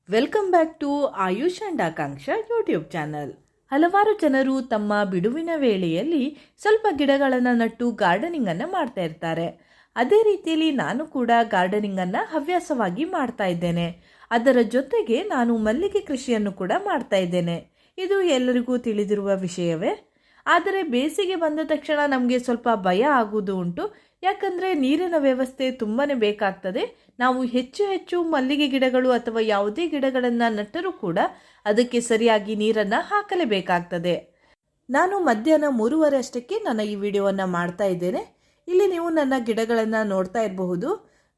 Welcome back to Ayush and Akanksha YouTube channel. ಹಲವಾರು ಜನರು ತಮ್ಮ ಬಿಡುವಿನ ವೇಳೆಯಲ್ಲಿ ಸ್ವಲ್ಪ ಗಿಡಗಳನ್ನು ನಟ್ಟು ಗಾರ್ಡನಿಂಗನ್ನು ಮಾಡ್ತಾ ಇರ್ತಾರೆ. ಅದೇ ರೀತಿಯಲ್ಲಿ ನಾನು ಕೂಡ ಗಾರ್ಡನಿಂಗನ್ನು ಹವ್ಯಾಸವಾಗಿ ಮಾಡ್ತಾ ಇದ್ದೇನೆ. ಅದರ ಜೊತೆಗೆ ನಾನು ಮಲ್ಲಿಗೆ ಕೃಷಿಯನ್ನು ಕೂಡ ಮಾಡ್ತಾ ಇದ್ದೇನೆ. ಇದು ಎಲ್ಲರಿಗೂ ತಿಳಿದಿರುವ ವಿಷಯವೇ. ಆದರೆ ಬೇಸಿಗೆ ಬಂದ ತಕ್ಷಣ ನಮಗೆ ಸ್ವಲ್ಪ ಭಯ ಆಗುವುದು ಉಂಟು. ಯಾಕಂದರೆ ನೀರಿನ ವ್ಯವಸ್ಥೆ ತುಂಬಾ ಬೇಕಾಗ್ತದೆ. ನಾವು ಹೆಚ್ಚು ಮಲ್ಲಿಗೆ ಗಿಡಗಳು ಅಥವಾ ಯಾವುದೇ ಗಿಡಗಳನ್ನು ನಟ್ಟರೂ ಕೂಡ ಅದಕ್ಕೆ ಸರಿಯಾಗಿ ನೀರನ್ನು ಹಾಕಲೇಬೇಕಾಗ್ತದೆ. ನಾನು ಮಧ್ಯಾಹ್ನ 3:30 ಅಷ್ಟಕ್ಕೆ ನನ್ನ ಈ ವಿಡಿಯೋವನ್ನು ಮಾಡ್ತಾ ಇದ್ದೇನೆ. ಇಲ್ಲಿ ನೀವು ನನ್ನ ಗಿಡಗಳನ್ನು ನೋಡ್ತಾ ಇರಬಹುದು.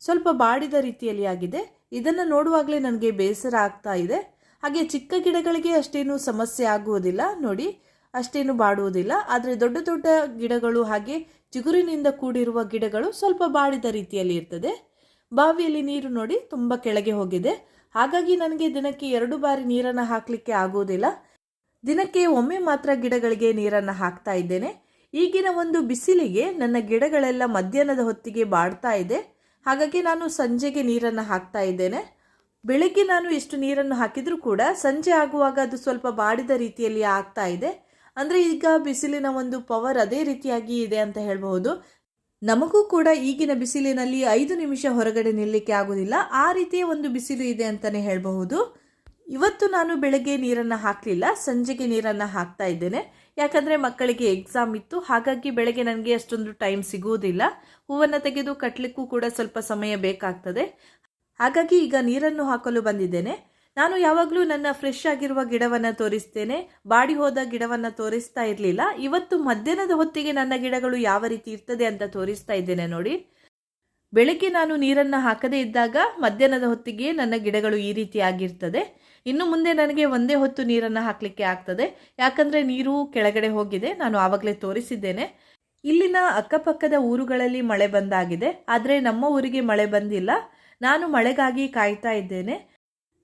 ಸ್ವಲ್ಪ ಬಾಡಿದ ರೀತಿಯಲ್ಲಿ ಆಗಿದೆ. ಇದನ್ನು ನೋಡುವಾಗಲೇ ನನಗೆ ಬೇಸರ ಆಗ್ತಾ ಇದೆ. ಹಾಗೆ ಚಿಕ್ಕ ಗಿಡಗಳಿಗೆ ಅಷ್ಟೇನು ಸಮಸ್ಯೆ ಆಗುವುದಿಲ್ಲ ನೋಡಿ, ಅಷ್ಟೇನು ಬಾಡುವುದಿಲ್ಲ. ಆದರೆ ದೊಡ್ಡ ದೊಡ್ಡ ಗಿಡಗಳು ಹಾಗೆ ಚಿಗುರಿನಿಂದ ಕೂಡಿರುವ ಗಿಡಗಳು ಸ್ವಲ್ಪ ಬಾಡಿದ ರೀತಿಯಲ್ಲಿ ಇರ್ತದೆ. ಬಾವಿಯಲ್ಲಿ ನೀರು ನೋಡಿ ತುಂಬ ಕೆಳಗೆ ಹೋಗಿದೆ. ಹಾಗಾಗಿ ನನಗೆ ದಿನಕ್ಕೆ 2 ಬಾರಿ ನೀರನ್ನು ಹಾಕಲಿಕ್ಕೆ ಆಗುವುದಿಲ್ಲ. ದಿನಕ್ಕೆ ಒಮ್ಮೆ ಮಾತ್ರ ಗಿಡಗಳಿಗೆ ನೀರನ್ನು ಹಾಕ್ತಾ ಇದ್ದೇನೆ. ಈಗಿನ ಒಂದು ಬಿಸಿಲಿಗೆ ನನ್ನ ಗಿಡಗಳೆಲ್ಲ ಮಧ್ಯಾಹ್ನದ ಹೊತ್ತಿಗೆ ಬಾಡ್ತಾ ಇದೆ. ಹಾಗಾಗಿ ನಾನು ಸಂಜೆಗೆ ನೀರನ್ನು ಹಾಕ್ತಾ ಇದ್ದೇನೆ. ಬೆಳಗ್ಗೆ ನಾನು ಎಷ್ಟು ನೀರನ್ನು ಹಾಕಿದರೂ ಕೂಡ ಸಂಜೆ ಆಗುವಾಗ ಅದು ಸ್ವಲ್ಪ ಬಾಡಿದ ರೀತಿಯಲ್ಲಿ ಆಗ್ತಾ ಇದೆ. ಅಂದರೆ ಈಗ ಬಿಸಿಲಿನ ಒಂದು ಪವರ್ ಅದೇ ರೀತಿಯಾಗಿ ಇದೆ ಅಂತ ಹೇಳಬಹುದು. ನಮಗೂ ಕೂಡ ಈಗಿನ ಬಿಸಿಲಿನಲ್ಲಿ 5 ನಿಮಿಷ ಹೊರಗಡೆ ನಿಲ್ಲಕ್ಕೆ ಆಗೋದಿಲ್ಲ, ಆ ರೀತಿಯ ಒಂದು ಬಿಸಿಲು ಇದೆ ಅಂತಲೇ ಹೇಳಬಹುದು. ಇವತ್ತು ನಾನು ಬೆಳಗ್ಗೆ ನೀರನ್ನು ಹಾಕಲಿಲ್ಲ, ಸಂಜೆಗೆ ನೀರನ್ನು ಹಾಕ್ತಾ ಇದ್ದೇನೆ. ಯಾಕಂದರೆ ಮಕ್ಕಳಿಗೆ ಎಕ್ಸಾಮ್ ಇತ್ತು. ಹಾಗಾಗಿ ಬೆಳಗ್ಗೆ ನನಗೆ ಅಷ್ಟೊಂದು ಟೈಮ್ ಸಿಗುವುದಿಲ್ಲ. ಹೂವನ್ನು ತೆಗೆದು ಕಟ್ಟಲಿಕ್ಕೂ ಕೂಡ ಸ್ವಲ್ಪ ಸಮಯ ಬೇಕಾಗ್ತದೆ. ಹಾಗಾಗಿ ಈಗ ನೀರನ್ನು ಹಾಕಲು ಬಂದಿದ್ದೇನೆ. ನಾನು ಯಾವಾಗಲೂ ನನ್ನ ಫ್ರೆಶ್ ಆಗಿರುವ ಗಿಡವನ್ನು ತೋರಿಸ್ತೇನೆ, ಬಾಡಿ ಹೋದ ಗಿಡವನ್ನು ತೋರಿಸ್ತಾ ಇರಲಿಲ್ಲ. ಇವತ್ತು ಮಧ್ಯಾಹ್ನದ ಹೊತ್ತಿಗೆ ನನ್ನ ಗಿಡಗಳು ಯಾವ ರೀತಿ ಇರ್ತದೆ ಅಂತ ತೋರಿಸ್ತಾ ಇದ್ದೇನೆ ನೋಡಿ. ಬೆಳಗ್ಗೆ ನಾನು ನೀರನ್ನು ಹಾಕದೇ ಇದ್ದಾಗ ಮಧ್ಯಾಹ್ನದ ಹೊತ್ತಿಗೆ ನನ್ನ ಗಿಡಗಳು ಈ ರೀತಿ ಆಗಿರ್ತದೆ. ಇನ್ನು ಮುಂದೆ ನನಗೆ ಒಂದೇ ಹೊತ್ತು ನೀರನ್ನು ಹಾಕಲಿಕ್ಕೆ ಆಗ್ತದೆ. ಯಾಕಂದರೆ ನೀರು ಕೆಳಗಡೆ ಹೋಗಿದೆ, ನಾನು ಆವಾಗಲೇ ತೋರಿಸಿದ್ದೇನೆ. ಇಲ್ಲಿನ ಅಕ್ಕಪಕ್ಕದ ಊರುಗಳಲ್ಲಿ ಮಳೆ ಬಂದಾಗಿದೆ, ಆದರೆ ನಮ್ಮ ಊರಿಗೆ ಮಳೆ ಬಂದಿಲ್ಲ. ನಾನು ಮಳೆಗಾಗಿ ಕಾಯ್ತಾ ಇದ್ದೇನೆ.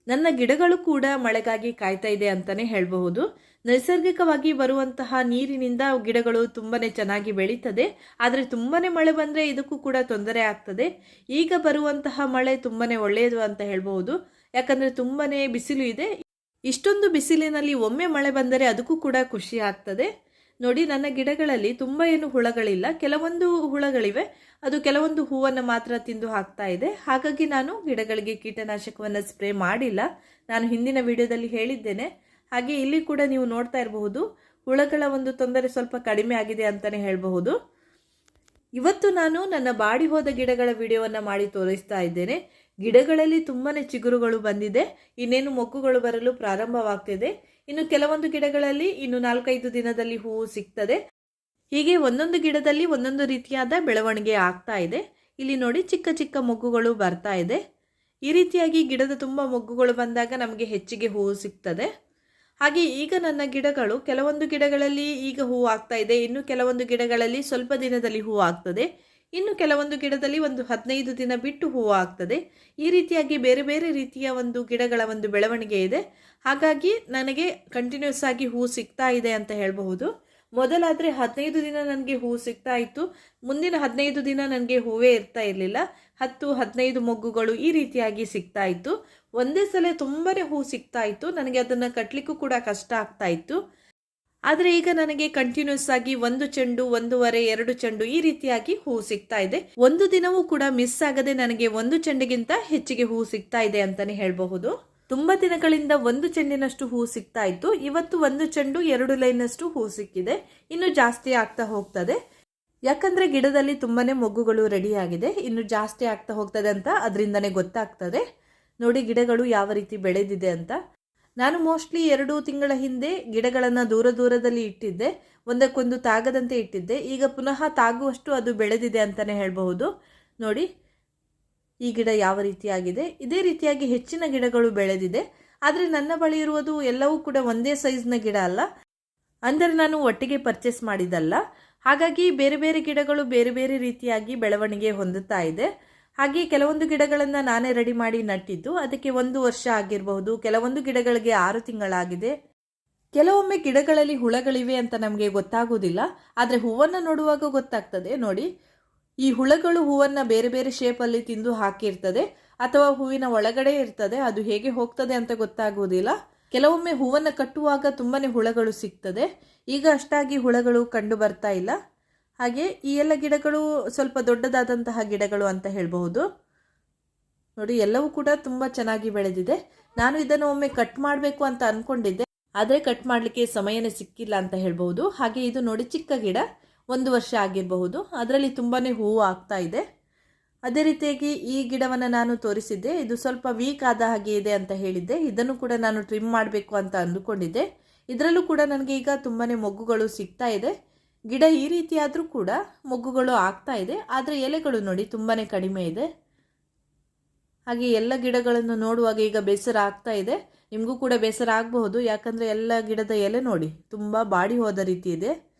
ನನ್ನ ಗಿಡಗಳು ಕೂಡ ಮಳೆಗಾಗಿ ಕಾಯ್ತಾ ಇದೆ ಅಂತಲೇ ಹೇಳಬಹುದು. ನೈಸರ್ಗಿಕವಾಗಿ ಬರುವಂತಹ ನೀರಿನಿಂದ ಗಿಡಗಳು ತುಂಬಾ ಚೆನ್ನಾಗಿ ಬೆಳೀತದೆ. ಆದರೆ ತುಂಬಾ ಮಳೆ ಬಂದರೆ ಇದಕ್ಕೂ ಕೂಡ ತೊಂದರೆ ಆಗ್ತದೆ. ಈಗ ಬರುವಂತಹ ಮಳೆ ತುಂಬಾ ಒಳ್ಳೆಯದು ಅಂತ ಹೇಳಬಹುದು. ಯಾಕಂದರೆ ತುಂಬಾ ಬಿಸಿಲು ಇದೆ. ಇಷ್ಟೊಂದು ಬಿಸಿಲಿನಲ್ಲಿ ಒಮ್ಮೆ ಮಳೆ ಬಂದರೆ ಅದಕ್ಕೂ ಕೂಡ ಖುಷಿ ಆಗ್ತದೆ. ನೋಡಿ, ನನ್ನ ಗಿಡಗಳಲ್ಲಿ ತುಂಬ ಏನು ಹುಳಗಳಿಲ್ಲ, ಕೆಲವೊಂದು ಹುಳಗಳಿವೆ. ಅದು ಕೆಲವೊಂದು ಹೂವನ್ನು ಮಾತ್ರ ತಿಂದು ಹಾಕ್ತಾ ಇದೆ. ಹಾಗಾಗಿ ನಾನು ಗಿಡಗಳಿಗೆ ಕೀಟನಾಶಕವನ್ನು ಸ್ಪ್ರೇ ಮಾಡಿಲ್ಲ. ನಾನು ಹಿಂದಿನ ವಿಡಿಯೋದಲ್ಲಿ ಹೇಳಿದ್ದೇನೆ. ಹಾಗೆ ಇಲ್ಲಿ ಕೂಡ ನೀವು ನೋಡ್ತಾ ಇರಬಹುದು, ಹುಳಗಳ ಒಂದು ತೊಂದರೆ ಸ್ವಲ್ಪ ಕಡಿಮೆ ಆಗಿದೆ ಅಂತಲೇ ಹೇಳಬಹುದು. ಇವತ್ತು ನಾನು ನನ್ನ ಬಾಡಿ ಹೋದ ಗಿಡಗಳ ವಿಡಿಯೋವನ್ನು ಮಾಡಿ ತೋರಿಸ್ತಾ ಇದ್ದೇನೆ. ಗಿಡಗಳಲ್ಲಿ ತುಂಬಾ ಚಿಗುರುಗಳು ಬಂದಿದೆ. ಇನ್ನೇನು ಮೊಗ್ಗುಗಳು ಬರಲು ಪ್ರಾರಂಭವಾಗ್ತಿದೆ. ಇನ್ನು ಕೆಲವೊಂದು ಗಿಡಗಳಲ್ಲಿ ಇನ್ನು 4-5 ದಿನದಲ್ಲಿ ಹೂವು ಸಿಗ್ತದೆ. ಹೀಗೆ ಒಂದೊಂದು ಗಿಡದಲ್ಲಿ ಒಂದೊಂದು ರೀತಿಯಾದ ಬೆಳವಣಿಗೆ ಆಗ್ತಾ ಇದೆ. ಇಲ್ಲಿ ನೋಡಿ, ಚಿಕ್ಕ ಚಿಕ್ಕ ಮೊಗ್ಗುಗಳು ಬರ್ತಾ ಇದೆ. ಈ ರೀತಿಯಾಗಿ ಗಿಡದ ತುಂಬ ಮೊಗ್ಗುಗಳು ಬಂದಾಗ ನಮಗೆ ಹೆಚ್ಚಿಗೆ ಹೂವು ಸಿಗ್ತದೆ. ಹಾಗೆ ಈಗ ನನ್ನ ಗಿಡಗಳು ಕೆಲವೊಂದು ಗಿಡಗಳಲ್ಲಿ ಈಗ ಹೂವು ಆಗ್ತಾ ಇದೆ. ಇನ್ನು ಕೆಲವೊಂದು ಗಿಡಗಳಲ್ಲಿ ಸ್ವಲ್ಪ ದಿನದಲ್ಲಿ ಹೂವು ಆಗ್ತದೆ. ಇನ್ನು ಕೆಲವೊಂದು ಗಿಡದಲ್ಲಿ ಒಂದು 15 ದಿನ ಬಿಟ್ಟು ಹೂವು ಆಗ್ತದೆ. ಈ ರೀತಿಯಾಗಿ ಬೇರೆ ಬೇರೆ ರೀತಿಯ ಒಂದು ಗಿಡಗಳ ಒಂದು ಬೆಳವಣಿಗೆ ಇದೆ. ಹಾಗಾಗಿ ನನಗೆ ಕಂಟಿನ್ಯೂಸ್ ಆಗಿ ಹೂವು ಸಿಗ್ತಾ ಇದೆ ಅಂತ ಹೇಳಬಹುದು. ಮೊದಲಾದರೆ 15 ದಿನ ನನಗೆ ಹೂವು ಸಿಗ್ತಾ ಇತ್ತು. ಮುಂದಿನ 15 ದಿನ ನನಗೆ ಹೂವೇ ಇರ್ತಾ ಇರಲಿಲ್ಲ. 10-15 ಮೊಗ್ಗುಗಳು ಈ ರೀತಿಯಾಗಿ ಸಿಗ್ತಾ ಇತ್ತು. ಒಂದೇ ಸಲ ತುಂಬಾ ಹೂವು ಸಿಗ್ತಾ ಇತ್ತು. ನನಗೆ ಅದನ್ನು ಕಟ್ಟಲಿಕ್ಕೂ ಕೂಡ ಕಷ್ಟ ಆಗ್ತಾ ಇತ್ತು. ಆದರೆ ಈಗ ನನಗೆ ಕಂಟಿನ್ಯೂಸ್ ಆಗಿ 1 ಚೆಂಡು, 1.5-2 ಚೆಂಡು ಈ ರೀತಿಯಾಗಿ ಹೂವು ಸಿಗ್ತಾ ಇದೆ. ಒಂದು ದಿನವೂ ಕೂಡ ಮಿಸ್ ಆಗದೆ ನನಗೆ 1 ಚೆಂಡಿಗಿಂತ ಹೆಚ್ಚಿಗೆ ಹೂವು ಸಿಗ್ತಾ ಇದೆ ಅಂತಾನೆ ಹೇಳಬಹುದು. ತುಂಬಾ ದಿನಗಳಿಂದ 1 ಚೆಂಡಿನಷ್ಟು ಹೂವು ಸಿಗ್ತಾ ಇತ್ತು. ಇವತ್ತು 1 ಚೆಂಡು 2 ಲೈನಷ್ಟು ಹೂವು ಸಿಕ್ಕಿದೆ. ಇನ್ನು ಜಾಸ್ತಿ ಆಗ್ತಾ ಹೋಗ್ತದೆ. ಯಾಕಂದ್ರೆ ಗಿಡದಲ್ಲಿ ತುಂಬಾನೇ ಮೊಗ್ಗುಗಳು ರೆಡಿ ಆಗಿದೆ. ಇನ್ನು ಜಾಸ್ತಿ ಆಗ್ತಾ ಹೋಗ್ತದೆ ಅಂತ ಅದರಿಂದನೇ ಗೊತ್ತಾಗ್ತದೆ. ನೋಡಿ ಗಿಡಗಳು ಯಾವ ರೀತಿ ಬೆಳೆದಿದೆ ಅಂತ. ನಾನು ಮೋಸ್ಟ್ಲಿ 2 ತಿಂಗಳ ಹಿಂದೆ ಗಿಡಗಳನ್ನು ದೂರದಲ್ಲಿ ಇಟ್ಟಿದ್ದೆ, ಒಂದಕ್ಕೊಂದು ತಾಗದಂತೆ ಇಟ್ಟಿದ್ದೆ. ಈಗ ಪುನಃ ತಾಗುವಷ್ಟು ಅದು ಬೆಳೆದಿದೆ ಅಂತಲೇ ಹೇಳಬಹುದು. ನೋಡಿ ಈ ಗಿಡ ಯಾವ ರೀತಿಯಾಗಿದೆ. ಇದೇ ರೀತಿಯಾಗಿ ಹೆಚ್ಚಿನ ಗಿಡಗಳು ಬೆಳೆದಿದೆ. ಆದರೆ ನನ್ನ ಬಳಿ ಇರುವುದು ಎಲ್ಲವೂ ಕೂಡ ಒಂದೇ ಸೈಜ್ನ ಗಿಡ ಅಲ್ಲ. ಅಂದರೆ ನಾನು ಒಟ್ಟಿಗೆ ಪರ್ಚೇಸ್ ಮಾಡಿದ್ದಲ್ಲ. ಹಾಗಾಗಿ ಬೇರೆ ಬೇರೆ ಗಿಡಗಳು ಬೇರೆ ಬೇರೆ ರೀತಿಯಾಗಿ ಬೆಳವಣಿಗೆ ಹೊಂದುತ್ತಾ ಇದೆ. ಹಾಗೆ ಕೆಲವೊಂದು ಗಿಡಗಳನ್ನು ನಾನೇ ರೆಡಿ ಮಾಡಿ ನಟ್ಟಿದ್ದು, ಅದಕ್ಕೆ 1 ವರ್ಷ ಆಗಿರಬಹುದು. ಕೆಲವೊಂದು ಗಿಡಗಳಿಗೆ 6 ತಿಂಗಳಾಗಿದೆ. ಕೆಲವೊಮ್ಮೆ ಗಿಡಗಳಲ್ಲಿ ಹುಳಗಳಿವೆ ಅಂತ ನಮಗೆ ಗೊತ್ತಾಗೋದಿಲ್ಲ. ಆದರೆ ಹೂವನ್ನು ನೋಡುವಾಗ ಗೊತ್ತಾಗ್ತದೆ. ನೋಡಿ, ಈ ಹುಳಗಳು ಹೂವನ್ನು ಬೇರೆ ಬೇರೆ ಶೇಪಲ್ಲಿ ತಿಂದು ಹಾಕಿರ್ತದೆ. ಅಥವಾ ಹೂವಿನ ಒಳಗಡೆ ಇರ್ತದೆ, ಅದು ಹೇಗೆ ಹೋಗ್ತದೆ ಅಂತ ಗೊತ್ತಾಗುವುದಿಲ್ಲ. ಕೆಲವೊಮ್ಮೆ ಹೂವನ್ನು ಕಟ್ಟುವಾಗ ತುಂಬಾ ಹುಳಗಳು ಸಿಗ್ತದೆ. ಈಗ ಅಷ್ಟಾಗಿ ಹುಳಗಳು ಕಂಡು ಬರ್ತಾ ಇಲ್ಲ. ಹಾಗೆ ಈ ಎಲ್ಲ ಗಿಡಗಳು ಸ್ವಲ್ಪ ದೊಡ್ಡದಾದಂತಹ ಗಿಡಗಳು ಅಂತ ಹೇಳಬಹುದು. ನೋಡಿ, ಎಲ್ಲವೂ ಕೂಡ ತುಂಬ ಚೆನ್ನಾಗಿ ಬೆಳೆದಿದೆ. ನಾನು ಇದನ್ನು ಒಮ್ಮೆ ಕಟ್ ಮಾಡಬೇಕು ಅಂತ ಅಂದ್ಕೊಂಡಿದ್ದೆ, ಆದರೆ ಕಟ್ ಮಾಡಲಿಕ್ಕೆ ಸಮಯನೇ ಸಿಕ್ಕಿಲ್ಲ ಅಂತ ಹೇಳ್ಬಹುದು. ಹಾಗೆ ಇದು ನೋಡಿ, ಚಿಕ್ಕ ಗಿಡ, 1 ವರ್ಷ ಆಗಿರಬಹುದು. ಅದರಲ್ಲಿ ತುಂಬಾ ಹೂವು ಆಗ್ತಾ ಇದೆ. ಅದೇ ರೀತಿಯಾಗಿ ಈ ಗಿಡವನ್ನು ನಾನು ತೋರಿಸಿದ್ದೆ, ಇದು ಸ್ವಲ್ಪ ವೀಕ್ ಆದ ಹಾಗೆ ಇದೆ ಅಂತ ಹೇಳಿದ್ದೆ. ಇದನ್ನು ಕೂಡ ನಾನು ಟ್ರಿಮ್ ಮಾಡಬೇಕು ಅಂತ ಅಂದುಕೊಂಡಿದ್ದೆ. ಇದರಲ್ಲೂ ಕೂಡ ನನಗೆ ಈಗ ತುಂಬಾ ಮೊಗ್ಗುಗಳು ಸಿಗ್ತಾ ಇದೆ. ಗಿಡ ಈ ರೀತಿ ಆದರೂ ಕೂಡ ಮೊಗ್ಗುಗಳು ಆಗ್ತಾ ಇದೆ, ಆದರೆ ಎಲೆಗಳು ನೋಡಿ ತುಂಬಾ ಕಡಿಮೆ ಇದೆ. ಹಾಗೆ ಎಲ್ಲ ಗಿಡಗಳನ್ನು ನೋಡುವಾಗ ಈಗ ಬೇಸರ ಆಗ್ತಾ ಇದೆ. ನಿಮಗೂ ಕೂಡ ಬೇಸರ ಆಗಬಹುದು, ಯಾಕಂದರೆ ಎಲ್ಲ ಗಿಡದ ಎಲೆ ನೋಡಿ ತುಂಬ ಬಾಡಿ ಹೋದ ರೀತಿ ಇದೆ.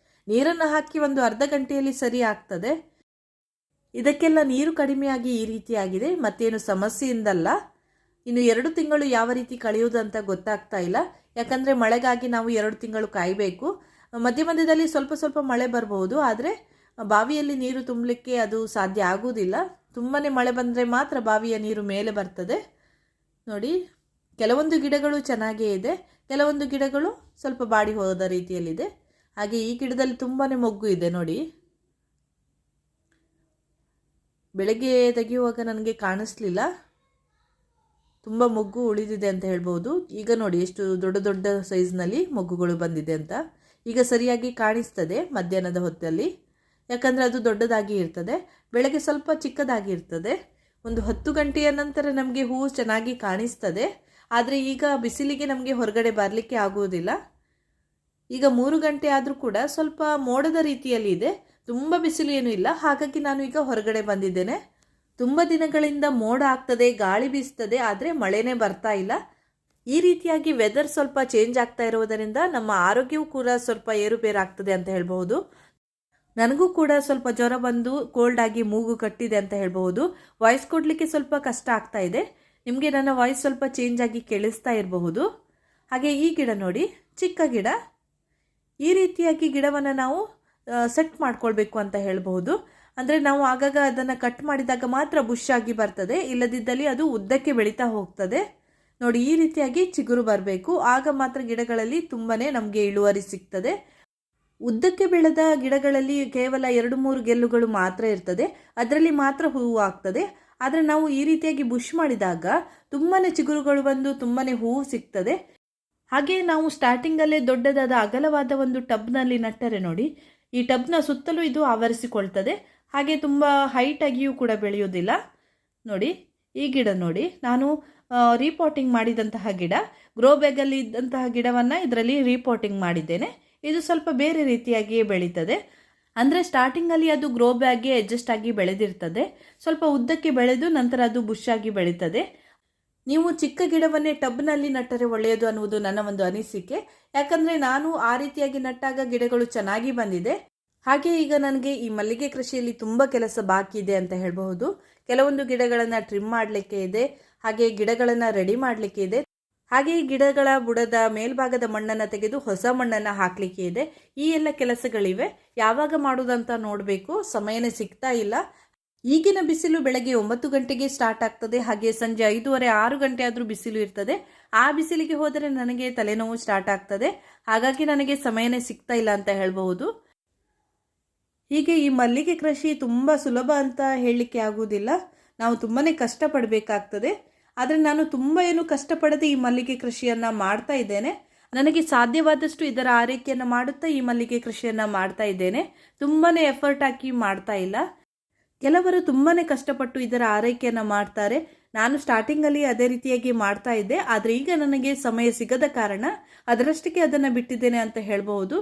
ನೀರನ್ನು ಹಾಕಿ ಒಂದು ಅರ್ಧ ಗಂಟೆಯಲ್ಲಿ ಸರಿ ಆಗ್ತದೆ. ಇದಕ್ಕೆಲ್ಲ ನೀರು ಕಡಿಮೆಯಾಗಿ ಈ ರೀತಿಯಾಗಿದೆ, ಮತ್ತೇನು ಸಮಸ್ಯೆಯಿಂದಲ್ಲ. ಇನ್ನು 2 ತಿಂಗಳು ಯಾವ ರೀತಿ ಕಳೆಯುವುದಂತ ಗೊತ್ತಾಗ್ತಾ ಇಲ್ಲ, ಯಾಕಂದರೆ ಮಳೆಗಾಗಿ ನಾವು 2 ತಿಂಗಳು ಕಾಯಬೇಕು. ಮಧ್ಯ ಮಧ್ಯದಲ್ಲಿ ಸ್ವಲ್ಪ ಸ್ವಲ್ಪ ಮಳೆ ಬರಬಹುದು, ಆದರೆ ಬಾವಿಯಲ್ಲಿ ನೀರು ತುಂಬಲಿಕ್ಕೆ ಅದು ಸಾಧ್ಯ ಆಗುವುದಿಲ್ಲ. ತುಂಬಾ ಮಳೆ ಬಂದರೆ ಮಾತ್ರ ಬಾವಿಯ ನೀರು ಮೇಲೆ ಬರ್ತದೆ. ನೋಡಿ, ಕೆಲವೊಂದು ಗಿಡಗಳು ಚೆನ್ನಾಗೇ ಇದೆ, ಕೆಲವೊಂದು ಗಿಡಗಳು ಸ್ವಲ್ಪ ಬಾಡಿ ಹೋದ ರೀತಿಯಲ್ಲಿದೆ. ಹಾಗೆ ಈ ಗಿಡದಲ್ಲಿ ತುಂಬಾ ಮೊಗ್ಗು ಇದೆ ನೋಡಿ. ಬೆಳಗ್ಗೆ ತೆಗೆಯುವಾಗ ನನಗೆ ಕಾಣಿಸ್ಲಿಲ್ಲ, ತುಂಬ ಮೊಗ್ಗು ಉಳಿದಿದೆ ಅಂತ ಹೇಳ್ಬೋದು. ಈಗ ನೋಡಿ ಎಷ್ಟು ದೊಡ್ಡ ದೊಡ್ಡ ಸೈಜ್ನಲ್ಲಿ ಮೊಗ್ಗುಗಳು ಬಂದಿದೆ ಅಂತ. ಈಗ ಸರಿಯಾಗಿ ಕಾಣಿಸ್ತದೆ ಮಧ್ಯಾಹ್ನದ ಹೊತ್ತಲ್ಲಿ, ಯಾಕಂದರೆ ಅದು ದೊಡ್ಡದಾಗಿ ಇರ್ತದೆ. ಬೆಳಗ್ಗೆ ಸ್ವಲ್ಪ ಚಿಕ್ಕದಾಗಿ ಇರ್ತದೆ. ಒಂದು 10 ಗಂಟೆಯ ನಂತರ ನಮಗೆ ಹೂವು ಚೆನ್ನಾಗಿ ಕಾಣಿಸ್ತದೆ. ಆದರೆ ಈಗ ಬಿಸಿಲಿಗೆ ನಮಗೆ ಹೊರಗಡೆ ಬರಲಿಕ್ಕೆ ಆಗುವುದಿಲ್ಲ. ಈಗ 3 ಗಂಟೆ ಆದರೂ ಕೂಡ ಸ್ವಲ್ಪ ಮೋಡದ ರೀತಿಯಲ್ಲಿ ಇದೆ, ತುಂಬ ಬಿಸಿಲು ಏನೂ ಇಲ್ಲ. ಹಾಗಾಗಿ ನಾನು ಈಗ ಹೊರಗಡೆ ಬಂದಿದ್ದೇನೆ. ತುಂಬ ದಿನಗಳಿಂದ ಮೋಡ ಆಗ್ತದೆ, ಗಾಳಿ ಬೀಸ್ತದೆ, ಆದರೆ ಮಳೆನೇ ಬರ್ತಾ ಇಲ್ಲ. ಈ ರೀತಿಯಾಗಿ ವೆದರ್ ಸ್ವಲ್ಪ ಚೇಂಜ್ ಆಗ್ತಾ ಇರೋದರಿಂದ ನಮ್ಮ ಆರೋಗ್ಯವೂ ಕೂಡ ಸ್ವಲ್ಪ ಏರುಪೇರಾಗ್ತದೆ ಅಂತ ಹೇಳ್ಬಹುದು. ನನಗೂ ಕೂಡ ಸ್ವಲ್ಪ ಜ್ವರ ಬಂದು ಕೋಲ್ಡ್ ಆಗಿ ಮೂಗು ಕಟ್ಟಿದೆ ಅಂತ ಹೇಳ್ಬಹುದು. ವಾಯ್ಸ್ ಕೊಡಲಿಕ್ಕೆ ಸ್ವಲ್ಪ ಕಷ್ಟ ಆಗ್ತಾ ಇದೆ. ನಿಮಗೆ ನನ್ನ ವಾಯ್ಸ್ ಸ್ವಲ್ಪ ಚೇಂಜ್ ಆಗಿ ಕೇಳಿಸ್ತಾ ಇರಬಹುದು. ಹಾಗೆ ಈ ಗಿಡ ನೋಡಿ, ಚಿಕ್ಕ ಗಿಡ. ಈ ರೀತಿಯಾಗಿ ಗಿಡವನ್ನು ನಾವು ಸೆಟ್ ಮಾಡ್ಕೊಳ್ಬೇಕು ಅಂತ ಹೇಳಬಹುದು. ಅಂದರೆ ನಾವು ಆಗಾಗ ಅದನ್ನು ಕಟ್ ಮಾಡಿದಾಗ ಮಾತ್ರ ಬುಷ್ ಆಗಿ ಬರ್ತದೆ, ಇಲ್ಲದಿದ್ದಲ್ಲಿ ಅದು ಉದ್ದಕ್ಕೆ ಬೆಳೀತಾ ಹೋಗ್ತದೆ. ನೋಡಿ, ಈ ರೀತಿಯಾಗಿ ಚಿಗುರು ಬರಬೇಕು, ಆಗ ಮಾತ್ರ ಗಿಡಗಳಲ್ಲಿ ತುಂಬಾ ನಮಗೆ ಇಳುವರಿ ಸಿಗ್ತದೆ. ಉದ್ದಕ್ಕೆ ಬೆಳೆದ ಗಿಡಗಳಲ್ಲಿ ಕೇವಲ 2-3 ಗೆಲ್ಲುಗಳು ಮಾತ್ರ ಇರ್ತದೆ, ಅದರಲ್ಲಿ ಮಾತ್ರ ಹೂವು ಆಗ್ತದೆ. ಆದರೆ ನಾವು ಈ ರೀತಿಯಾಗಿ ಬುಷ್ ಮಾಡಿದಾಗ ತುಂಬಾ ಚಿಗುರುಗಳು ಬಂದು ತುಂಬಾ ಹೂವು ಸಿಗ್ತದೆ. ಹಾಗೆ ನಾವು ಸ್ಟಾರ್ಟಿಂಗಲ್ಲೇ ದೊಡ್ಡದಾದ ಅಗಲವಾದ ಒಂದು ಟಬ್ನಲ್ಲಿ ನಟ್ಟರೆ ನೋಡಿ, ಈ ಟಬ್ನ ಸುತ್ತಲೂ ಇದು ಆವರಿಸಿಕೊಳ್ತದೆ. ಹಾಗೆ ತುಂಬ ಹೈಟಾಗಿಯೂ ಕೂಡ ಬೆಳೆಯೋದಿಲ್ಲ. ನೋಡಿ, ಈ ಗಿಡ ನೋಡಿ, ನಾನು ರೀಪಾಟಿಂಗ್ ಮಾಡಿದಂತಹ ಗಿಡ, ಗ್ರೋ ಬ್ಯಾಗಲ್ಲಿ ಇದ್ದಂತಹ ಗಿಡವನ್ನು ಇದರಲ್ಲಿ ರೀಪಾಟಿಂಗ್ ಮಾಡಿದ್ದೇನೆ. ಇದು ಸ್ವಲ್ಪ ಬೇರೆ ರೀತಿಯಾಗಿಯೇ ಬೆಳೀತದೆ. ಅಂದರೆ ಸ್ಟಾರ್ಟಿಂಗಲ್ಲಿ ಅದು ಗ್ರೋ ಬ್ಯಾಗ್ಗೆ ಅಡ್ಜಸ್ಟ್ ಆಗಿ ಬೆಳೆದಿರ್ತದೆ, ಸ್ವಲ್ಪ ಉದ್ದಕ್ಕೆ ಬೆಳೆದು ನಂತರ ಅದು ಬುಷ್ ಆಗಿ ಬೆಳೀತದೆ. ನೀವು ಚಿಕ್ಕ ಗಿಡವನ್ನೇ ಟಬ್ನಲ್ಲಿ ನಟ್ಟರೆ ಒಳ್ಳೆಯದು ಅನ್ನುವುದು ನನ್ನ ಒಂದು ಅನಿಸಿಕೆ. ಯಾಕಂದರೆ ನಾನು ಆ ರೀತಿಯಾಗಿ ನಟ್ಟಾಗ ಗಿಡಗಳು ಚೆನ್ನಾಗಿ ಬಂದಿದೆ. ಹಾಗೆ ಈಗ ನನಗೆ ಈ ಮಲ್ಲಿಗೆ ಕೃಷಿಯಲ್ಲಿ ತುಂಬ ಕೆಲಸ ಬಾಕಿ ಇದೆ ಅಂತ ಹೇಳಬಹುದು. ಕೆಲವೊಂದು ಗಿಡಗಳನ್ನು ಟ್ರಿಮ್ ಮಾಡಲಿಕ್ಕೆ ಇದೆ, ಹಾಗೆ ಗಿಡಗಳನ್ನು ರೆಡಿ ಮಾಡಲಿಕ್ಕೆ ಇದೆ. ಹಾಗೆ ಈ ಗಿಡಗಳ ಬುಡದ ಮೇಲ್ಭಾಗದ ಮಣ್ಣನ್ನು ತೆಗೆದು ಹೊಸ ಮಣ್ಣನ್ನು ಹಾಕಲಿಕ್ಕೆ ಇದೆ. ಈ ಎಲ್ಲ ಕೆಲಸಗಳಿವೆ. ಯಾವಾಗ ಮಾಡೋದಂತ ನೋಡಬೇಕು, ಸಮಯನೇ ಸಿಗ್ತಾ ಇಲ್ಲ. ಈಗಿನ ಬಿಸಿಲು ಬೆಳಗ್ಗೆ 9 ಗಂಟೆಗೆ ಸ್ಟಾರ್ಟ್ ಆಗ್ತದೆ, ಹಾಗೆ ಸಂಜೆ 5:30, 6 ಗಂಟೆ ಆದರೂ ಬಿಸಿಲು ಇರ್ತದೆ. ಆ ಬಿಸಿಲಿಗೆ ಹೋದರೆ ನನಗೆ ತಲೆನೋವು ಸ್ಟಾರ್ಟ್ ಆಗ್ತದೆ. ಹಾಗಾಗಿ ನನಗೆ ಸಮಯನೇ ಸಿಗ್ತಾ ಇಲ್ಲ ಅಂತ ಹೇಳಬಹುದು. ಹೀಗೆ ಈ ಮಲ್ಲಿಗೆ ಕೃಷಿ ತುಂಬ ಸುಲಭ ಅಂತ ಹೇಳಲಿಕ್ಕೆ ಆಗುವುದಿಲ್ಲ, ನಾವು ತುಂಬಾ ಕಷ್ಟಪಡಬೇಕಾಗ್ತದೆ. ಆದರೆ ನಾನು ತುಂಬ ಏನು ಕಷ್ಟಪಡದೆ ಈ ಮಲ್ಲಿಗೆ ಕೃಷಿಯನ್ನು ಮಾಡ್ತಾ ಇದ್ದೇನೆ. ನನಗೆ ಸಾಧ್ಯವಾದಷ್ಟು ಇದರ ಆರೈಕೆಯನ್ನು ಮಾಡುತ್ತಾ ಈ ಮಲ್ಲಿಗೆ ಕೃಷಿಯನ್ನು ಮಾಡ್ತಾ ಇದ್ದೇನೆ. ತುಂಬಾ ಎಫರ್ಟ್ ಹಾಕಿ ಮಾಡ್ತಾ ಇಲ್ಲ. ಕೆಲವರು ತುಂಬಾ ಕಷ್ಟಪಟ್ಟು ಇದರ ಆರೈಕೆಯನ್ನು ಮಾಡ್ತಾರೆ. ನಾನು ಸ್ಟಾರ್ಟಿಂಗಲ್ಲಿ ಅದೇ ರೀತಿಯಾಗಿ ಮಾಡ್ತಾ ಇದ್ದೆ, ಆದರೆ ಈಗ ನನಗೆ ಸಮಯ ಸಿಗದ ಕಾರಣ ಅದರಷ್ಟಕ್ಕೆ ಅದನ್ನು ಬಿಟ್ಟಿದ್ದೇನೆ ಅಂತ ಹೇಳಬಹುದು.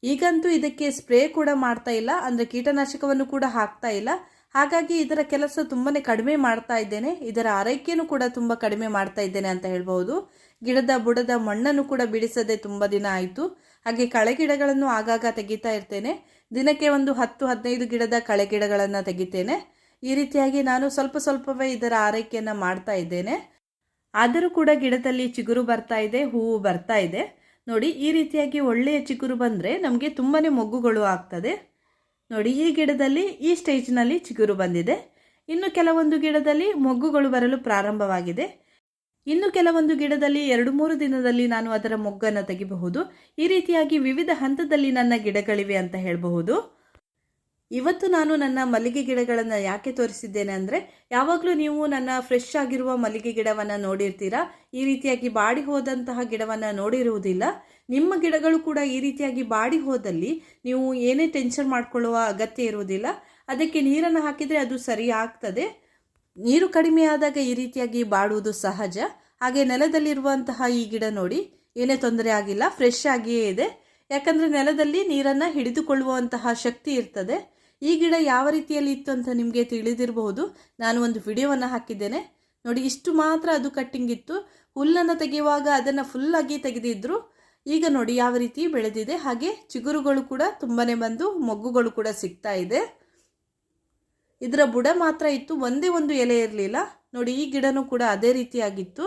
ಈಗಂತೂ ಇದಕ್ಕೆ ಸ್ಪ್ರೇ ಕೂಡ ಮಾಡ್ತಾ ಇಲ್ಲ, ಅಂದರೆ ಕೀಟನಾಶಕವನ್ನು ಕೂಡ ಹಾಕ್ತಾ ಇಲ್ಲ. ಹಾಗಾಗಿ ಇದರ ಕೆಲಸ ತುಂಬಾ ಕಡಿಮೆ ಮಾಡ್ತಾ ಇದ್ದೇನೆ. ಇದರ ಆರೈಕೆಯೂ ಕೂಡ ತುಂಬ ಕಡಿಮೆ ಮಾಡ್ತಾ ಇದ್ದೇನೆ ಅಂತ ಹೇಳ್ಬೋದು. ಗಿಡದ ಬುಡದ ಮಣ್ಣನ್ನು ಕೂಡ ಬಿಡಿಸದೆ ತುಂಬ ದಿನ ಆಯಿತು. ಹಾಗೆ ಕಳೆ ಗಿಡಗಳನ್ನು ಆಗಾಗ ತೆಗಿತಾ ಇರ್ತೇನೆ. ದಿನಕ್ಕೆ ಒಂದು 10-15 ಗಿಡದ ಕಳೆ ಗಿಡಗಳನ್ನು ತೆಗಿತೇನೆ. ಈ ರೀತಿಯಾಗಿ ನಾನು ಸ್ವಲ್ಪ ಸ್ವಲ್ಪವೇ ಇದರ ಆರೈಕೆಯನ್ನು ಮಾಡ್ತಾ ಇದ್ದೇನೆ. ಆದರೂ ಕೂಡ ಗಿಡದಲ್ಲಿ ಚಿಗುರು ಬರ್ತಾ ಇದೆ, ಹೂವು ಬರ್ತಾ ಇದೆ. ನೋಡಿ, ಈ ರೀತಿಯಾಗಿ ಒಳ್ಳೆಯ ಚಿಗುರು ಬಂದರೆ ನಮಗೆ ತುಂಬಾ ಮೊಗ್ಗುಗಳು ಆಗ್ತದೆ. ನೋಡಿ, ಈ ಗಿಡದಲ್ಲಿ ಈ ಸ್ಟೇಜ್ನಲ್ಲಿ ಚಿಗುರು ಬಂದಿದೆ. ಇನ್ನು ಕೆಲವೊಂದು ಗಿಡದಲ್ಲಿ ಮೊಗ್ಗುಗಳು ಬರಲು ಪ್ರಾರಂಭವಾಗಿದೆ. ಇನ್ನು ಕೆಲವೊಂದು ಗಿಡದಲ್ಲಿ 2-3 ದಿನದಲ್ಲಿ ನಾನು ಅದರ ಮೊಗ್ಗನ್ನು ತೆಗಿಬಹುದು. ಈ ರೀತಿಯಾಗಿ ವಿವಿಧ ಹಂತದಲ್ಲಿ ನನ್ನ ಗಿಡಗಳಿವೆ ಅಂತ ಹೇಳಬಹುದು. ಇವತ್ತು ನಾನು ನನ್ನ ಮಲ್ಲಿಗೆ ಗಿಡಗಳನ್ನು ಯಾಕೆ ತೋರಿಸಿದ್ದೇನೆ ಅಂದರೆ, ಯಾವಾಗಲೂ ನೀವು ನನ್ನ ಫ್ರೆಶ್ ಆಗಿರುವ ಮಲ್ಲಿಗೆ ಗಿಡವನ್ನು ನೋಡಿರ್ತೀರಾ, ಈ ರೀತಿಯಾಗಿ ಬಾಡಿ ಹೋದಂತಹ ಗಿಡವನ್ನು ನೋಡಿರುವುದಿಲ್ಲ. ನಿಮ್ಮ ಗಿಡಗಳು ಕೂಡ ಈ ರೀತಿಯಾಗಿ ಬಾಡಿ ಹೋದಲ್ಲಿ ನೀವು ಏನೇ ಟೆನ್ಷನ್ ಮಾಡ್ಕೊಳ್ಳುವ ಅಗತ್ಯ ಇರುವುದಿಲ್ಲ. ಅದಕ್ಕೆ ನೀರನ್ನು ಹಾಕಿದರೆ ಅದು ಸರಿ ಆಗ್ತದೆ. ನೀರು ಕಡಿಮೆ ಆದಾಗ ಈ ರೀತಿಯಾಗಿ ಬಾಡುವುದು ಸಹಜ. ಹಾಗೆ ನೆಲದಲ್ಲಿರುವಂತಹ ಈ ಗಿಡ ನೋಡಿ, ಏನೇ ತೊಂದರೆ ಆಗಿಲ್ಲ, ಫ್ರೆಶ್ ಆಗಿಯೇ ಇದೆ. ಯಾಕಂದರೆ ನೆಲದಲ್ಲಿ ನೀರನ್ನು ಹಿಡಿದುಕೊಳ್ಳುವಂತಹ ಶಕ್ತಿ ಇರ್ತದೆ. ಈ ಗಿಡ ಯಾವ ರೀತಿಯಲ್ಲಿ ಇತ್ತು ಅಂತ ನಿಮಗೆ ತಿಳಿದಿರಬಹುದು. ನಾನು ಒಂದು ವಿಡಿಯೋವನ್ನು ಹಾಕಿದ್ದೇನೆ ನೋಡಿ. ಇಷ್ಟು ಮಾತ್ರ ಅದು ಕಟ್ಟಿಂಗ್ ಇತ್ತು. ಹುಲ್ಲನ್ನು ತೆಗೆಯುವಾಗ ಅದನ್ನು ಫುಲ್ಲಾಗಿ ತೆಗೆದಿದ್ರು. ಈಗ ನೋಡಿ ಯಾವ ರೀತಿ ಬೆಳೆದಿದೆ. ಹಾಗೆ ಚಿಗುರುಗಳು ಕೂಡ ತುಂಬಾ ಬಂದು ಮೊಗ್ಗುಗಳು ಕೂಡ ಸಿಗ್ತಾ ಇದೆ. ಇದರ ಬುಡ ಮಾತ್ರ ಇತ್ತು, ಒಂದೇ ಒಂದು ಎಲೆ ಇರಲಿಲ್ಲ ನೋಡಿ. ಈ ಗಿಡನೂ ಕೂಡ ಅದೇ ರೀತಿಯಾಗಿತ್ತು.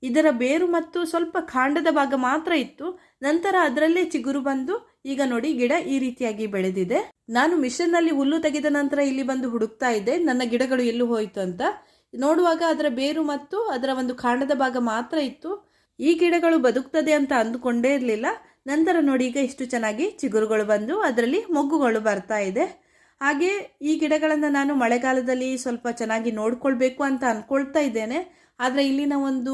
ಇದರ ಬೇರು ಮತ್ತು ಸ್ವಲ್ಪ ಕಾಂಡದ ಭಾಗ ಮಾತ್ರ ಇತ್ತು. ನಂತರ ಅದರಲ್ಲೇ ಚಿಗುರು ಬಂದು ಈಗ ನೋಡಿ ಗಿಡ ಈ ರೀತಿಯಾಗಿ ಬೆಳೆದಿದೆ. ನಾನು ಮಿಷನ್ನಲ್ಲಿ ಹುಲ್ಲು ತೆಗೆದ ನಂತರ ಇಲ್ಲಿ ಬಂದು ಹುಡುಕ್ತಾ ಇದ್ದೆ ನನ್ನ ಗಿಡಗಳು ಎಲ್ಲೂ ಹೋಯಿತು ಅಂತ. ನೋಡುವಾಗ ಅದರ ಬೇರು ಮತ್ತು ಅದರ ಒಂದು ಕಾಂಡದ ಭಾಗ ಮಾತ್ರ ಇತ್ತು. ಈ ಗಿಡಗಳು ಬದುಕ್ತದೆ ಅಂತ ಅಂದುಕೊಂಡೇ ಇರಲಿಲ್ಲ. ನಂತರ ನೋಡಿ ಈಗ ಇಷ್ಟು ಚೆನ್ನಾಗಿ ಚಿಗುರುಗಳು ಬಂದು ಅದರಲ್ಲಿ ಮೊಗ್ಗುಗಳು ಬರ್ತಾ ಇದೆ. ಹಾಗೆ ಈ ಗಿಡಗಳನ್ನು ನಾನು ಮಳೆಗಾಲದಲ್ಲಿ ಸ್ವಲ್ಪ ಚೆನ್ನಾಗಿ ನೋಡ್ಕೊಳ್ಬೇಕು ಅಂತ ಅಂದ್ಕೊಳ್ತಾ ಇದ್ದೇನೆ. ಆದರೆ ಇಲ್ಲಿನ ಒಂದು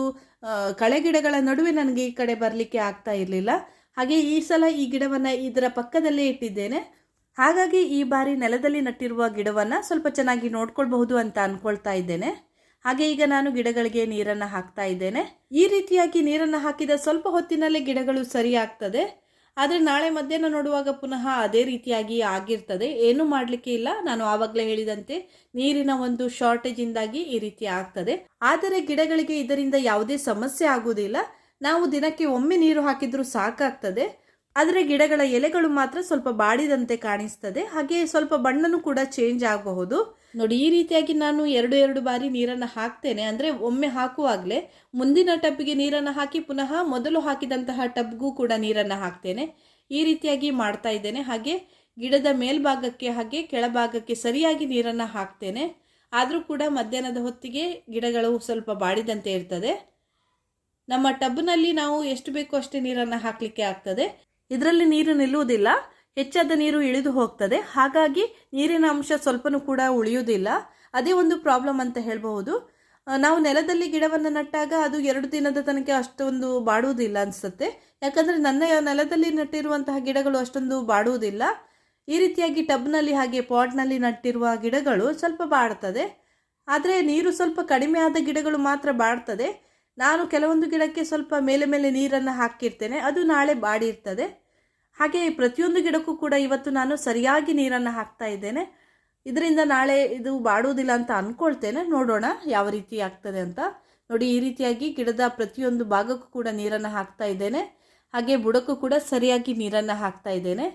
ಕಳೆ ಗಿಡಗಳ ನಡುವೆ ನನಗೆ ಈ ಕಡೆ ಬರಲಿಕ್ಕೆ ಆಗ್ತಾ ಇರಲಿಲ್ಲ. ಹಾಗೆ ಈ ಸಲ ಈ ಗಿಡವನ್ನು ಇದರ ಪಕ್ಕದಲ್ಲೇ ಇಟ್ಟಿದ್ದೇನೆ. ಹಾಗಾಗಿ ಈ ಬಾರಿ ನೆಲದಲ್ಲಿ ನಟ್ಟಿರುವ ಗಿಡವನ್ನು ಸ್ವಲ್ಪ ಚೆನ್ನಾಗಿ ನೋಡ್ಕೊಳ್ಬಹುದು ಅಂತ ಅಂದ್ಕೊಳ್ತಾ ಇದ್ದೇನೆ. ಹಾಗೆ ಈಗ ನಾನು ಗಿಡಗಳಿಗೆ ನೀರನ್ನು ಹಾಕ್ತಾ ಇದ್ದೇನೆ. ಈ ರೀತಿಯಾಗಿ ನೀರನ್ನು ಹಾಕಿದ ಸ್ವಲ್ಪ ಹೊತ್ತಿನಲ್ಲೇ ಗಿಡಗಳು ಸರಿ ಆಗ್ತದೆ. ಆದರೆ ನಾಳೆ ಮಧ್ಯಾಹ್ನ ನೋಡುವಾಗ ಪುನಃ ಅದೇ ರೀತಿಯಾಗಿ ಆಗಿರ್ತದೆ. ಏನೂ ಮಾಡಲಿಕ್ಕೆ ಇಲ್ಲ. ನಾನು ಆವಾಗಲೇ ಹೇಳಿದಂತೆ ನೀರಿನ ಒಂದು ಶಾರ್ಟೇಜಿಂದಾಗಿ ಈ ರೀತಿ ಆಗ್ತದೆ. ಆದರೆ ಗಿಡಗಳಿಗೆ ಇದರಿಂದ ಯಾವುದೇ ಸಮಸ್ಯೆ ಆಗುವುದಿಲ್ಲ. ನಾವು ದಿನಕ್ಕೆ ಒಮ್ಮೆ ನೀರು ಹಾಕಿದ್ರೂ ಸಾಕಾಗ್ತದೆ. ಆದರೆ ಗಿಡಗಳ ಎಲೆಗಳು ಮಾತ್ರ ಸ್ವಲ್ಪ ಬಾಡಿದಂತೆ ಕಾಣಿಸ್ತದೆ. ಹಾಗೆ ಸ್ವಲ್ಪ ಬಣ್ಣನೂ ಕೂಡ ಚೇಂಜ್ ಆಗಬಹುದು ನೋಡಿ. ಈ ರೀತಿಯಾಗಿ ನಾನು 2 ಬಾರಿ ನೀರನ್ನು ಹಾಕ್ತೇನೆ. ಅಂದರೆ ಒಮ್ಮೆ ಹಾಕುವಾಗಲೇ ಮುಂದಿನ ಟಬ್ಗೆ ನೀರನ್ನು ಹಾಕಿ ಪುನಃ ಮೊದಲು ಹಾಕಿದಂತಹ ಟಬ್ಗೂ ಕೂಡ ನೀರನ್ನು ಹಾಕ್ತೇನೆ. ಈ ರೀತಿಯಾಗಿ ಮಾಡ್ತಾ ಇದ್ದೇನೆ. ಹಾಗೆ ಗಿಡದ ಮೇಲ್ಭಾಗಕ್ಕೆ ಹಾಗೆ ಕೆಳಭಾಗಕ್ಕೆ ಸರಿಯಾಗಿ ನೀರನ್ನು ಹಾಕ್ತೇನೆ. ಆದರೂ ಕೂಡ ಮಧ್ಯಾಹ್ನದ ಹೊತ್ತಿಗೆ ಗಿಡಗಳು ಸ್ವಲ್ಪ ಬಾಡಿದಂತೆ ಇರ್ತದೆ. ನಮ್ಮ ಟಬ್ನಲ್ಲಿ ನಾವು ಎಷ್ಟು ಬೇಕೋ ಅಷ್ಟೇ ನೀರನ್ನು ಹಾಕಲಿಕ್ಕೆ ಆಗ್ತದೆ. ಇದರಲ್ಲಿ ನೀರು ನಿಲ್ಲುವುದಿಲ್ಲ, ಹೆಚ್ಚಾದ ನೀರು ಇಳಿದು ಹೋಗ್ತದೆ. ಹಾಗಾಗಿ ನೀರಿನ ಅಂಶ ಸ್ವಲ್ಪನೂ ಕೂಡ ಉಳಿಯುವುದಿಲ್ಲ. ಅದೇ ಒಂದು ಪ್ರಾಬ್ಲಮ್ ಅಂತ ಹೇಳಬಹುದು. ನಾವು ನೆಲದಲ್ಲಿ ಗಿಡವನ್ನು ನಟ್ಟಾಗ ಅದು 2 ದಿನದ ತನಕ ಅಷ್ಟೊಂದು ಬಾಡುವುದಿಲ್ಲ ಅನಿಸುತ್ತೆ. ಯಾಕಂದರೆ ನನ್ನ ನೆಲದಲ್ಲಿ ನಟ್ಟಿರುವಂತಹ ಗಿಡಗಳು ಅಷ್ಟೊಂದು ಬಾಡುವುದಿಲ್ಲ. ಈ ರೀತಿಯಾಗಿ ಟಬ್ನಲ್ಲಿ ಹಾಗೆ ಪಾಟ್ನಲ್ಲಿ ನಟ್ಟಿರುವ ಗಿಡಗಳು ಸ್ವಲ್ಪ ಬಾಡ್ತದೆ. ಆದರೆ ನೀರು ಸ್ವಲ್ಪ ಕಡಿಮೆ ಆದ ಗಿಡಗಳು ಮಾತ್ರ ಬಾಡ್ತದೆ. ನಾನು ಕೆಲವೊಂದು ಗಿಡಕ್ಕೆ ಸ್ವಲ್ಪ ಮೇಲೆ ಮೇಲೆ ನೀರನ್ನು ಹಾಕಿರ್ತೇನೆ, ಅದು ನಾಳೆ ಬಾಡಿರ್ತದೆ. ಹಾಗೆ ಪ್ರತಿಯೊಂದು ಗಿಡಕ್ಕೂ ಕೂಡ ಇವತ್ತು ನಾನು ಸರಿಯಾಗಿ ನೀರನ್ನು ಹಾಕ್ತಾ ಇದ್ದೇನೆ. ಇದರಿಂದ ನಾಳೆ ಇದು ಬಾಡುವುದಿಲ್ಲ ಅಂತ ಅಂದ್ಕೊಳ್ತೇನೆ. ನೋಡೋಣ ಯಾವ ರೀತಿ ಆಗ್ತದೆ ಅಂತ. ನೋಡಿ ಈ ರೀತಿಯಾಗಿ ಗಿಡದ ಪ್ರತಿಯೊಂದು ಭಾಗಕ್ಕೂ ಕೂಡ ನೀರನ್ನು ಹಾಕ್ತಾ ಇದ್ದೇನೆ. ಹಾಗೆ ಬುಡಕ್ಕೂ ಕೂಡ ಸರಿಯಾಗಿ ನೀರನ್ನು ಹಾಕ್ತಾ ಇದ್ದೇನೆ.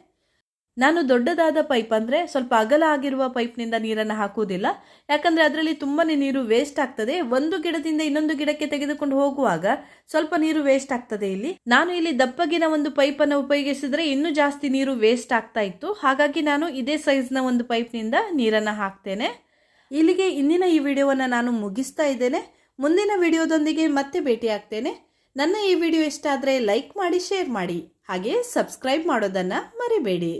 ನಾನು ದೊಡ್ಡದಾದ ಪೈಪ್ ಅಂದರೆ ಸ್ವಲ್ಪ ಅಗಲ ಆಗಿರುವ ಪೈಪ್ನಿಂದ ನೀರನ್ನು ಹಾಕುವುದಿಲ್ಲ. ಯಾಕಂದರೆ ಅದರಲ್ಲಿ ತುಂಬಾ ನೀರು ವೇಸ್ಟ್ ಆಗ್ತದೆ. ಒಂದು ಗಿಡದಿಂದ ಇನ್ನೊಂದು ಗಿಡಕ್ಕೆ ತೆಗೆದುಕೊಂಡು ಹೋಗುವಾಗ ಸ್ವಲ್ಪ ನೀರು ವೇಸ್ಟ್ ಆಗ್ತದೆ. ನಾನು ಇಲ್ಲಿ ದಪ್ಪಗಿನ ಒಂದು ಪೈಪನ್ನು ಉಪಯೋಗಿಸಿದರೆ ಇನ್ನೂ ಜಾಸ್ತಿ ನೀರು ವೇಸ್ಟ್ ಆಗ್ತಾ ಇತ್ತು. ಹಾಗಾಗಿ ನಾನು ಇದೇ ಸೈಜ್ನ ಒಂದು ಪೈಪ್ನಿಂದ ನೀರನ್ನು ಹಾಕ್ತೇನೆ. ಇಲ್ಲಿಗೆ ಇಂದಿನ ಈ ವಿಡಿಯೋವನ್ನು ನಾನು ಮುಗಿಸ್ತಾ ಇದ್ದೇನೆ. ಮುಂದಿನ ವಿಡಿಯೋದೊಂದಿಗೆ ಮತ್ತೆ ಭೇಟಿ ಆಗ್ತೇನೆ. ನನ್ನ ಈ ವಿಡಿಯೋ ಇಷ್ಟ ಆದರೆ ಲೈಕ್ ಮಾಡಿ, ಶೇರ್ ಮಾಡಿ, ಹಾಗೆ ಸಬ್ಸ್ಕ್ರೈಬ್ ಮಾಡೋದನ್ನು ಮರಿಬೇಡಿ.